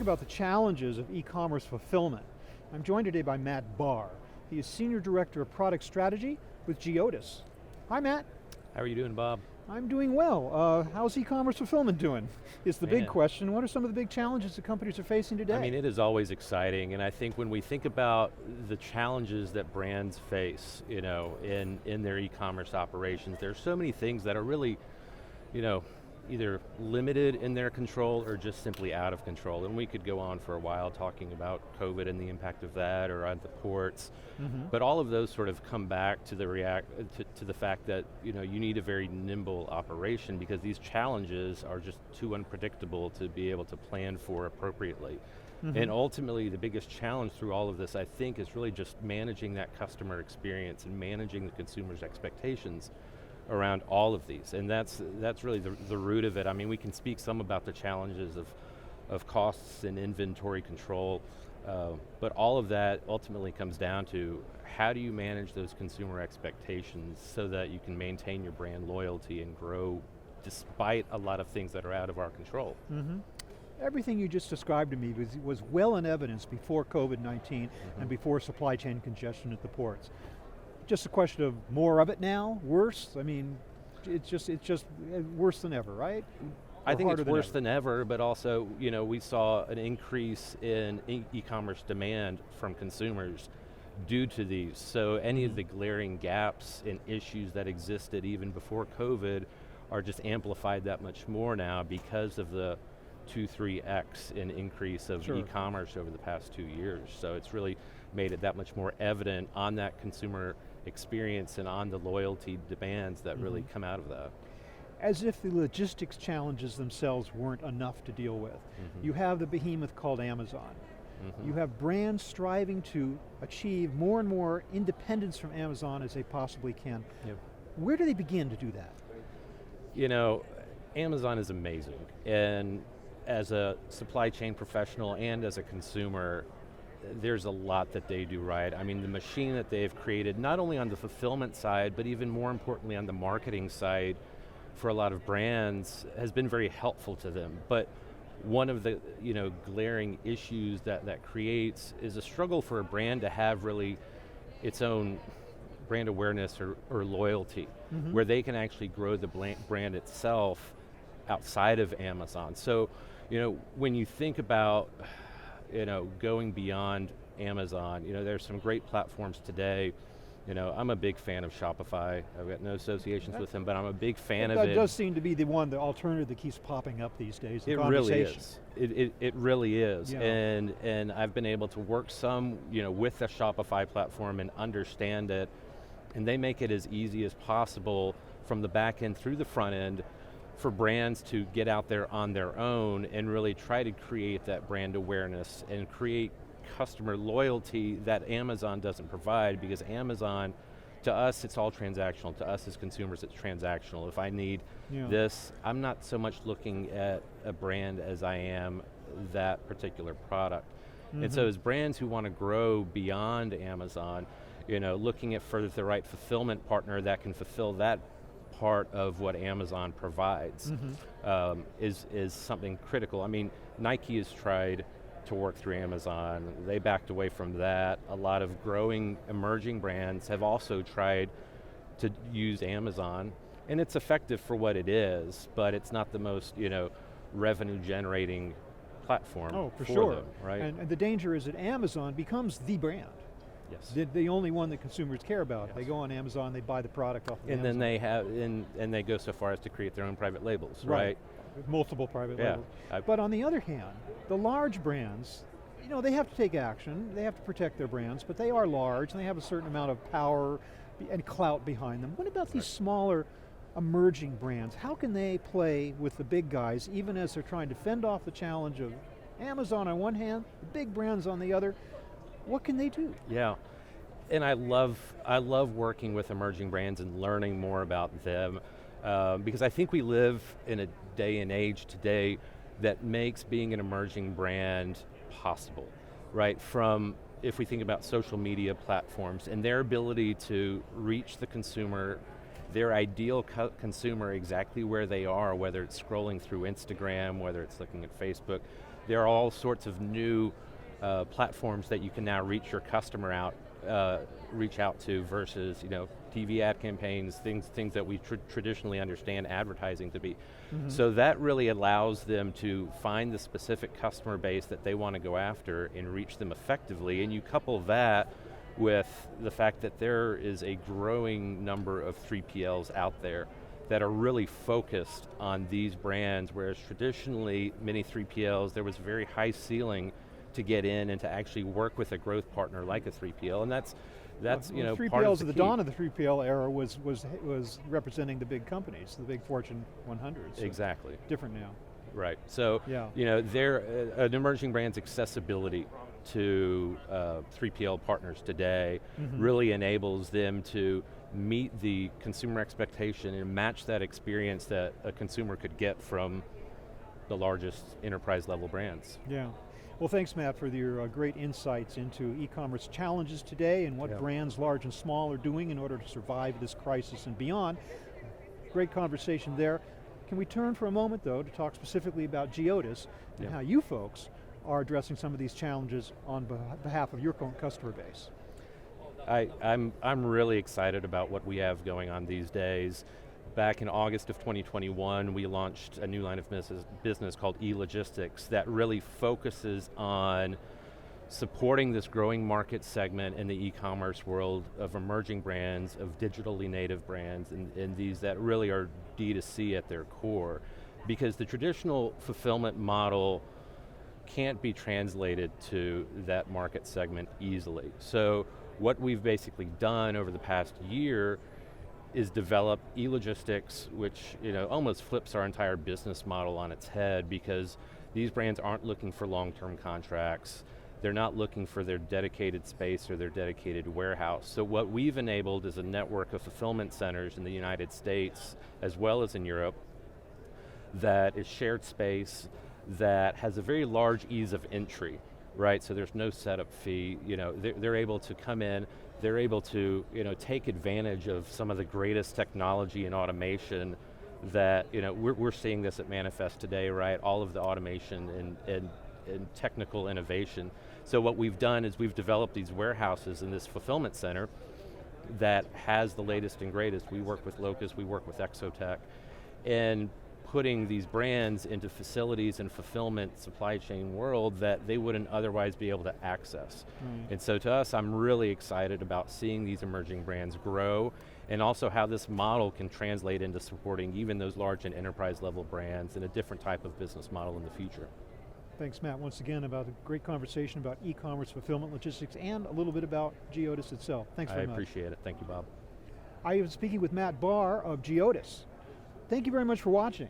about the challenges of e-commerce fulfillment. I'm joined today by Matt Barr. He is Senior Director of Product Strategy with Geotus. Hi, Matt. How are you doing, Bob? I'm doing well. How's e-commerce fulfillment doing? Is the big question. What are some of the big challenges that companies are facing today? I mean, it is always exciting, and I think when we think about the challenges that brands face, in their e-commerce operations, there's so many things that are really, either limited in their control or just simply out of control. And we could go on for a while talking about COVID and the impact of that, or on the ports. But all of those sort of come back to the fact that you need a very nimble operation, because these challenges are just too unpredictable to be able to plan for appropriately. And ultimately, the biggest challenge through all of this, I think, is really just managing that customer experience and managing the consumer's expectations around all of these. And that's really the root of it. I mean, we can speak some about the challenges of costs and inventory control, but all of that ultimately comes down to how do you manage those consumer expectations so that you can maintain your brand loyalty and grow despite a lot of things that are out of our control. Everything you just described to me was well in evidence before COVID-19 and before supply chain congestion at the ports. Just a question of more of it now, worse? I mean, it's just worse than ever, right? I think it's worse than ever, but also, we saw an increase in e-commerce demand from consumers due to these. So any of the glaring gaps and issues that existed even before COVID are just amplified that much more now because of the 2-3x in increase of e-commerce over the past 2 years. So it's really made it that much more evident on that consumer experience and on the loyalty demands that really come out of that. As if the logistics challenges themselves weren't enough to deal with. You have the behemoth called Amazon. You have brands striving to achieve more and more independence from Amazon as they possibly can. Where do they begin to do that? Amazon is amazing, and as a supply chain professional and as a consumer, there's a lot that they do right. I mean, the machine that they've created, not only on the fulfillment side, but even more importantly on the marketing side for a lot of brands, has been very helpful to them. But one of the glaring issues that creates is a struggle for a brand to have really its own brand awareness or loyalty, where they can actually grow the brand itself outside of Amazon. So, when you think about going beyond Amazon, there's some great platforms today. I'm a big fan of Shopify. I've got no associations with them, but I'm a big fan of it. That does seem to be the alternative that keeps popping up these days. It really is. It really is. Yeah. And I've been able to work some, with the Shopify platform and understand it, and they make it as easy as possible from the back end through the front end for brands to get out there on their own and really try to create that brand awareness and create customer loyalty that Amazon doesn't provide, because Amazon, to us, it's all transactional. To us as consumers, it's transactional. If I need this, I'm not so much looking at a brand as I am that particular product. And so as brands who want to grow beyond Amazon, looking at for the right fulfillment partner that can fulfill that part of what Amazon provides is something critical. I mean, Nike has tried to work through Amazon. They backed away from that. A lot of growing emerging brands have also tried to use Amazon, and it's effective for what it is, but it's not the most revenue generating platform for sure. them, right? And the danger is that Amazon becomes the brand. Yes. The only one that consumers care about. Yes. They go on Amazon, they buy the product off of Amazon. Then they have, and they go so far as to create their own private labels, right? Multiple private labels. But on the other hand, the large brands, they have to take action, they have to protect their brands, but they are large and they have a certain amount of power and clout behind them. What about these smaller emerging brands? How can they play with the big guys, even as they're trying to fend off the challenge of Amazon on one hand, the big brands on the other? What can they do? Yeah, and I love working with emerging brands and learning more about them, because I think we live in a day and age today that makes being an emerging brand possible, right? From, if we think about social media platforms and their ability to reach the consumer their ideal consumer exactly where they are, whether it's scrolling through Instagram, whether it's looking at Facebook. There are all sorts of new platforms that you can now reach your customer reach out to versus TV ad campaigns, things that we traditionally understand advertising to be. So that really allows them to find the specific customer base that they want to go after and reach them effectively, and you couple that with the fact that there is a growing number of 3PLs out there that are really focused on these brands, whereas traditionally many 3PLs, there was a very high ceiling to get in and to actually work with a growth partner like a 3PL, and that's well, part 3PLs of at the key. dawn of the 3PL era was representing the big companies, the big Fortune 100s. So Exactly. different now. Right, so they're an emerging brand's accessibility to 3PL partners today really enables them to meet the consumer expectation and match that experience that a consumer could get from the largest enterprise level brands. Yeah. Well, thanks, Matt, for your great insights into e-commerce challenges today and what brands large and small are doing in order to survive this crisis and beyond. Great conversation there. Can we turn for a moment, though, to talk specifically about Geodis and how you folks are addressing some of these challenges on behalf of your customer base? I'm really excited about what we have going on these days. Back in August of 2021, we launched a new line of business called e-logistics that really focuses on supporting this growing market segment in the e-commerce world of emerging brands, of digitally native brands, and these that really are D2C at their core. Because the traditional fulfillment model can't be translated to that market segment easily. So what we've basically done over the past year is develop e-logistics, which almost flips our entire business model on its head, because these brands aren't looking for long-term contracts. They're not looking for their dedicated space or their dedicated warehouse. So what we've enabled is a network of fulfillment centers in the United States, as well as in Europe, that is shared space, that has a very large ease of entry, right? So there's no setup fee. They're able to come in, they're able to take advantage of some of the greatest technology and automation that, we're seeing this at Manifest today, right? All of the automation and technical innovation. So what we've done is we've developed these warehouses in this fulfillment center that has the latest and greatest. We work with Locus, we work with Exotech, and putting these brands into facilities and fulfillment supply chain world that they wouldn't otherwise be able to access. And so to us, I'm really excited about seeing these emerging brands grow, and also how this model can translate into supporting even those large and enterprise level brands in a different type of business model in the future. Thanks, Matt, once again about a great conversation about e-commerce, fulfillment, logistics, and a little bit about Geodis itself. Thanks very much. I appreciate it, thank you, Bob. I was speaking with Matt Barr of Geodis. Thank you very much for watching.